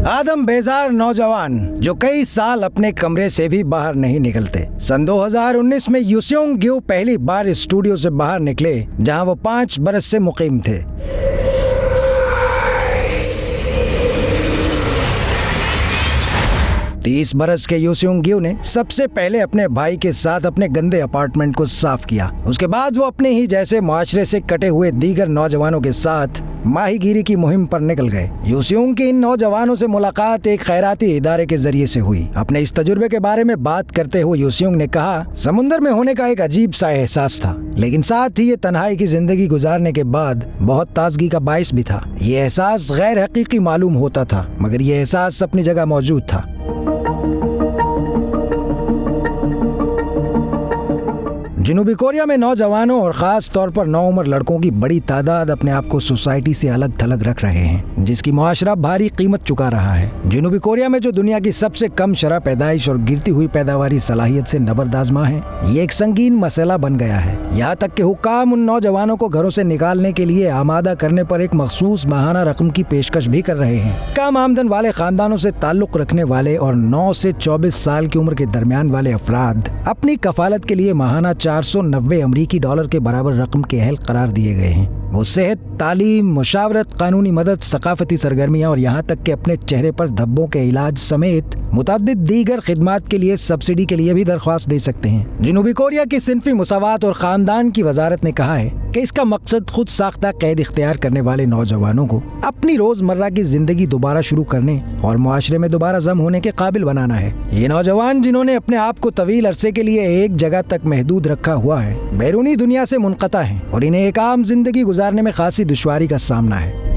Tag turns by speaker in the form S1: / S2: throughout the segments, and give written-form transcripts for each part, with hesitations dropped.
S1: आदम बेजार नौजवान जो कई साल अपने कमरे से भी बाहर नहीं निकलते। सन 2019 में यूसियोंग ग्यू पहली बार स्टूडियो से बाहर निकले जहां वो 5 बरस से मुकीम थे। तीस बरस के यूसियोंग ग्यू ने सबसे पहले अपने भाई के साथ अपने गंदे अपार्टमेंट को साफ किया। उसके बाद वो अपने ही जैसे मुआशरे से कटे हुए दीगर नौजवानों के साथ माहीगीरी की मुहिम पर निकल गए। यूसियोंग की इन नौजवानों से मुलाकात एक खैराती इदारे के जरिए से हुई। अपने इस तजुर्बे के बारे में बात करते हुए यूसियोंग ने कहा, समुंदर में होने का एक अजीब सा एहसास था, लेकिन साथ ही ये तन्हाई की जिंदगी गुजारने के बाद बहुत ताजगी का बाइस भी था। ये एहसास गैर हकीकी मालूम होता था, मगर ये एहसास अपनी जगह मौजूद था। जनूबी कोरिया में नौजवानों और खास तौर पर नौउम्र लड़कों की बड़ी तादाद अपने आप को सोसाइटी से अलग थलग रख रहे हैं, जिसकी मुआशरा भारी कीमत चुका रहा है। जनूबी कोरिया में जो दुनिया की सबसे कम शरह पैदाइश और गिरती हुई पैदावारी सलाहियत से नबरदाजमा है, ये एक संगीन मसला बन गया है। यहाँ तक कि हुक्काम उन नौजवानों को घरों से निकालने के लिए आमादा करने पर एक मखसूस माहाना रकम की पेशकश भी कर रहे हैं। कम आमदन वाले खानदानों से ताल्लुक रखने वाले और 9 से 24 साल की उम्र के दरमियान वाले अफराद अपनी कफालत के लिए माहाना 490 अमरीकी डॉलर के बराबर रकम के अहल करार दिए गए हैं। वो सेहत, तालीम, मुशावरत, कानूनी मदद, सकाफती सरगर्मियाँ और यहाँ तक कि अपने चेहरे पर धब्बों के इलाज समेत मुतअद्दिद दीगर खिदमात के लिए सब्सिडी के लिए भी दरख्वास्त दे सकते हैं। जनूबी कोरिया की सिनफी मुसावात और खानदान की वजारत ने कहा है कि इसका मकसद खुद साख्ता कैद इख्तियार करने वाले नौजवानों को अपनी रोजमर्रा की जिंदगी दोबारा शुरू करने और मुआशरे में दोबारा जम होने के काबिल बनाना है। ये नौजवान जिन्होंने अपने आप को तवील अरसे के लिए एक जगह तक महदूद रखा हुआ है, बैरूनी दुनिया से मुनक़ता है और इन्हें एक आम जिंदगी गुजारने में खासी दुश्वारी का सामना है।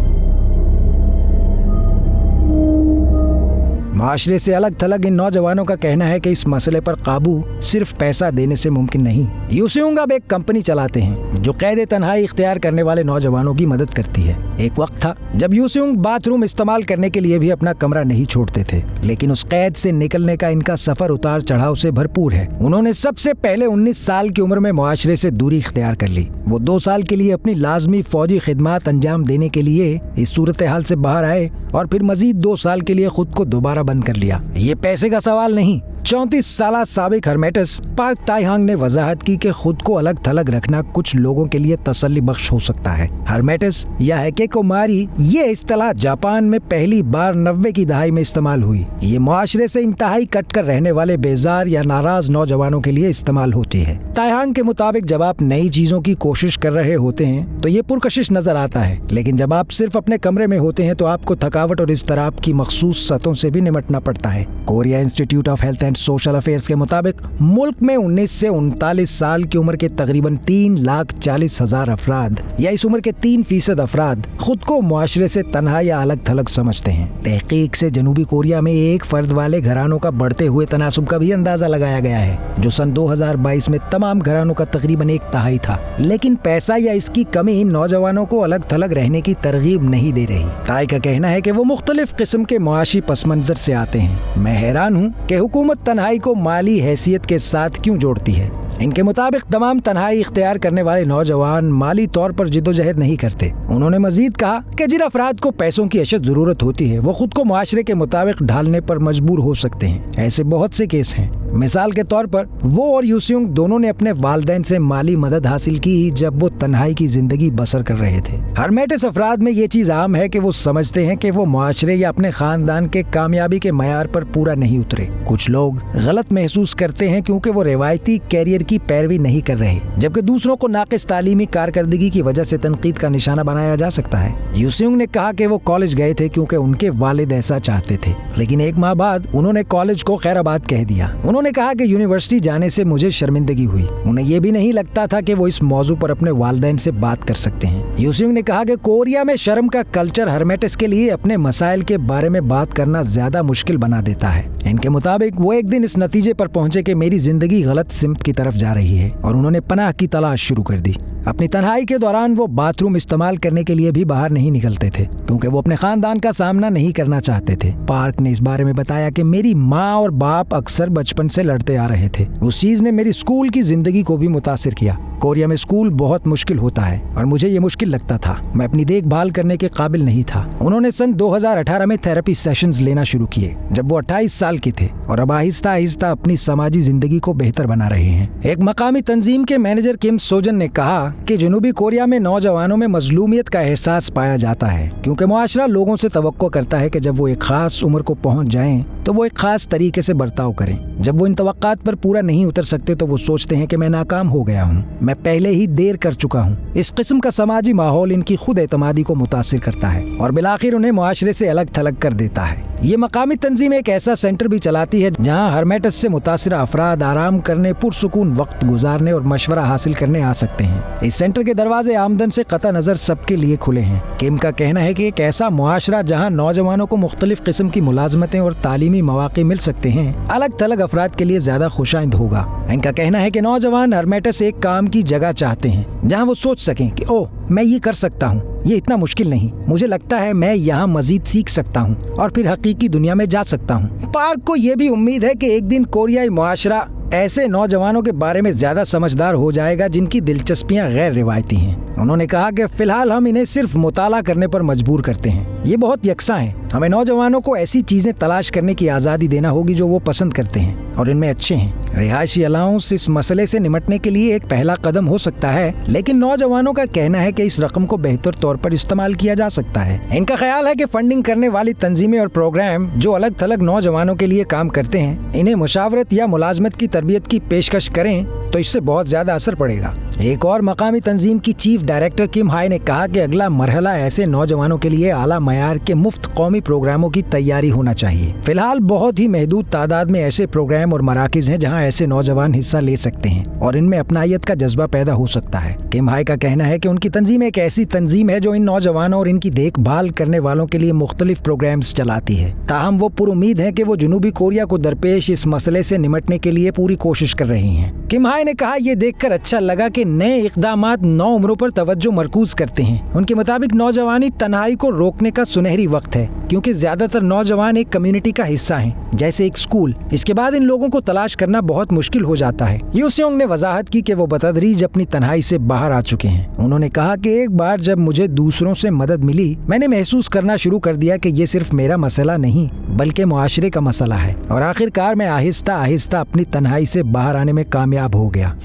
S1: माशरे से अलग थलग इन नौजवानों का कहना है कि इस मसले पर काबू सिर्फ पैसा देने से मुमकिन नहीं। यूसियोंग अब एक कंपनी चलाते हैं जो कैद तन्हाई इख्तियार करने वाले नौजवानों की मदद करती है। एक वक्त था जब यूसियोंग बाथरूम इस्तेमाल करने के लिए भी अपना कमरा नहीं छोड़ते थे, लेकिन उस कैद से निकलने का इनका सफर उतार चढ़ाव से भरपूर है। उन्होंने सबसे पहले 19 साल की उम्र में मुआशरे से दूरी इख्तियार कर ली। वो 2 साल के लिए अपनी लाजमी फौजी खिदमात अंजाम देने के लिए इस सूरत हाल से बाहर आए और फिर मजीद 2 साल के लिए खुद को दोबारा बंद कर लिया। ये पैसे का सवाल नहीं। 34 साला साबिक हर्मेटस पार्क ताईहांग ने वजाहत की कि खुद को अलग थलग रखना कुछ लोगों के लिए तसल्ली बख्श हो सकता है। हर्मेटस या हिकिकोमारी, ये इस्तिलाह जापान में पहली बार 90 की दहाई में इस्तेमाल हुई। ये मुआशरे से इंतहाई कट कर रहने वाले बेजार या नाराज नौजवानों के लिए इस्तेमाल होती है। ताईहांग के मुताबिक जब आप नई चीजों की कोशिश कर रहे होते हैं तो ये पुरकशिश नजर आता है, लेकिन जब आप सिर्फ अपने कमरे में होते हैं तो आपको थकावट और इज़्तिराब की मखसूस सतहों से भी निमटना पड़ता है। Korea institute of health and social affairs के मुताबिक मुल्क में 19 से 39 साल की उम्र के तकरीबन 3,40,000 अफराद या इस उम्र के 3% अफराद खुद को मुआशरे से तन्हा या अलग थलग समझते हैं। तहकीक से जनूबी कोरिया में एक फर्द वाले घरानों का बढ़ते हुए तनासुब का भी अंदाजा लगाया गया है, जो सन 2022 में तमाम घरानों का तकरीबन 1/3 था। लेकिन पैसा या इसकी कमी नौजवानों को अलग थलग रहने की तरगीब नहीं दे रही। ताई का कहना है कि वो मुख्तलिफ किस्म के मुआशी पस मंजर से आते हैं। मैं हैरान हूँ कि हुकूमत तन्हाई को माली हैसियत के साथ क्यों जोड़ती है। इनके मुताबिक तमाम तन्हाई इख्तियार करने वाले नौजवान माली तौर पर जिद्दोजहद नहीं करते। उन्होंने मजीद कहा कि जिन अफराद को पैसों की अशद जरूरत होती है वो खुद को मुआशरे के मुताबिक ढालने पर मजबूर हो सकते हैं। ऐसे बहुत से केस हैं। मिसाल के तौर पर वो और यूसियोंग दोनों ने अपने वालिदैन से माली मदद हासिल की जब वो तन्हाई की जिंदगी बसर कर रहे थे। हर्मेटस अफराद में ये चीज आम है कि वो समझते हैं कि वो मुआशरे या अपने खानदान के कामयाबी के मयार पर पूरा नहीं उतरे। कुछ लोग गलत महसूस करते हैं क्योंकि वो रिवायती कैरियर की पैरवी नहीं कर रहे, जबकि दूसरों को नाकिस तालीमी कारकर्दगी की वजह से तनकीद का निशाना बनाया जा सकता है। यूसियोंग ने कहा कि वो कॉलेज गए थे क्योंकि उनके वालिद ऐसा चाहते थे, लेकिन 1 माह बाद उन्होंने कॉलेज को खैराबाद कह दिया। उन्होंने कहा कि यूनिवर्सिटी जाने से मुझे शर्मिंदगी हुई। उन्हें यह भी नहीं लगता था कि वो इस मौजू पर अपने वालिदैन से बात कर सकते हैं। यूसियोंग ने कहा कि कोरिया में शर्म का कल्चर हर्मेटस के लिए अपने मसाइल के बारे में बात करना ज्यादा मुश्किल बना देता है। इनके मुताबिक वो एक दिन इस नतीजे पर पहुंचे कि मेरी जिंदगी गलत सिमत की तरफ जा रही है और उन्होंने पनाह की तलाश शुरू कर दी। अपनी तन्हाई के दौरान वो बाथरूम इस्तेमाल करने के लिए भी बाहर नहीं निकलते थे क्योंकि वो अपने खानदान का सामना नहीं करना चाहते थे। पार्क ने इस बारे में बताया कि मेरी माँ और बाप अक्सर बचपन से लड़ते आ रहे थे। उस चीज ने मेरी स्कूल की जिंदगी को भी मुतासिर किया। कोरिया में स्कूल बहुत मुश्किल होता है और मुझे ये मुश्किल लगता था। मैं अपनी देखभाल करने के काबिल नहीं था। उन्होंने सन 2018 में थेरेपी सेशंस लेना शुरू किए जब वो 28 साल के थे और अब आहिस्ता आहिस्ता अपनी समाजी जिंदगी को बेहतर बना रहे हैं। एक मकामी तंजीम के मैनेजर किम सोजन ने कहा कि जनूबी कोरिया में नौजवानों में मजलूमियत का एहसास पाया जाता है क्योंकि मुआशरा लोगों से तवक्को करता है कि जब वो एक खास उम्र को पहुंच जाएं तो वो एक खास तरीके से बर्ताव करें। जब वो इन तवक्कात पर पूरा नहीं उतर सकते तो वो सोचते हैं कि मैं नाकाम हो गया हूँ, मैं पहले ही देर कर चुका हूँ। इस किस्म का समाजी माहौल इनकी खुद एतमादी को मुतासिर करता है और बिलाखिर उन्हें मुआशरे से अलग थलग कर देता है। ये मकामी तंजीम एक ऐसा सेंटर भी चलाती है जहाँ हर्मेटस से मुतासिर अफराद आराम करने, पुरसुकून वक्त गुजारने और मशवरा हासिल करने आ सकते हैं। इस सेंटर के दरवाजे आमदन से कता नजर सबके लिए खुले हैं। किम का कहना है कि एक ऐसा मुआशरा जहाँ नौजवानों को मुख्तलिफ किस्म की मुलाजमतें और तालीमी मौके मिल सकते हैं, अलग थलग अफराद के लिए ज्यादा खुशाइंद होगा। इनका कहना है कि नौजवान हर्मेटस एक काम की जगह चाहते हैं जहाँ वो सोच सकें कि ओह, मैं ये कर सकता हूँ, ये इतना मुश्किल नहीं, मुझे लगता है मैं यहाँ मजीद सीख सकता हूँ और फिर हकीकी दुनिया में जा सकता हूँ। पार्क को ये भी उम्मीद है कि एक दिन कोरियाई मुआशरा ऐसे नौजवानों के बारे में ज्यादा समझदार हो जाएगा जिनकी दिलचस्पियां गैर रिवायती हैं। उन्होंने कहा कि फिलहाल हम इन्हें सिर्फ मुताला करने पर मजबूर करते हैं, ये बहुत यकसा हैं। हमें नौजवानों को ऐसी चीजें तलाश करने की आज़ादी देना होगी जो वो पसंद करते हैं और इनमें अच्छे हैं। रिहायशी अलाउंस इस मसले से निपटने के लिए एक पहला कदम हो सकता है, लेकिन नौजवानों का कहना है कि इस रकम को बेहतर तौर पर इस्तेमाल किया जा सकता है। इनका ख्याल है कि फंडिंग करने वाली तंजीमें और प्रोग्राम जो अलग थलग नौजवानों के लिए काम करते हैं, इन्हें मुशावरत या मुलाजमत की तरबियत की पेशकश करें तो इससे बहुत ज्यादा असर पड़ेगा। एक और मकामी तंजीम की चीफ डायरेक्टर किम हाई ने कहा कि अगला मरहला ऐसे नौजवानों के लिए आला मयार के मुफ्त कौमी प्रोग्रामों की तैयारी होना चाहिए। फिलहाल बहुत ही महदूद तादाद में ऐसे प्रोग्राम और मराकिज हैं जहां ऐसे नौजवान हिस्सा ले सकते हैं और इनमें अपनायत का जज्बा पैदा हो सकता है। किम हाई का कहना है कि उनकी तंजीम एक ऐसी तंजीम है जो इन नौजवानों और इनकी देखभाल करने वालों के लिए मुख्तलिफ प्रोग्राम्स चलाती है। ताहम वो पुरुमीद है कि वो जनूबी कोरिया को दरपेश इस मसले से निमटने के लिए पूरी कोशिश कर रही हैं। किम हाई ने कहा, ये देखकर अच्छा लगा कि नए इक़दामात नौ उम्रों पर तवज्जो मरकूज करते हैं। उनके मुताबिक नौजवानी तन्हाई को रोकने का सुनहरी वक्त है क्योंकि ज्यादातर नौजवान एक कम्युनिटी का हिस्सा हैं, जैसे एक स्कूल। इसके बाद इन लोगों को तलाश करना बहुत मुश्किल हो जाता है। यूसियोंग ने वजाहत की कि वो बतदरीज अपनी तन्हाई से बाहर आ चुके हैं। उन्होंने कहा कि एक बार जब मुझे दूसरों से मदद मिली, मैंने महसूस करना शुरू कर दिया कि ये सिर्फ मेरा मसला नहीं बल्कि मुआशरे का मसला है और आखिरकार मैं आहिस्ता आहिस्ता अपनी तन्हाई से बाहर आने में कामयाब हो गया।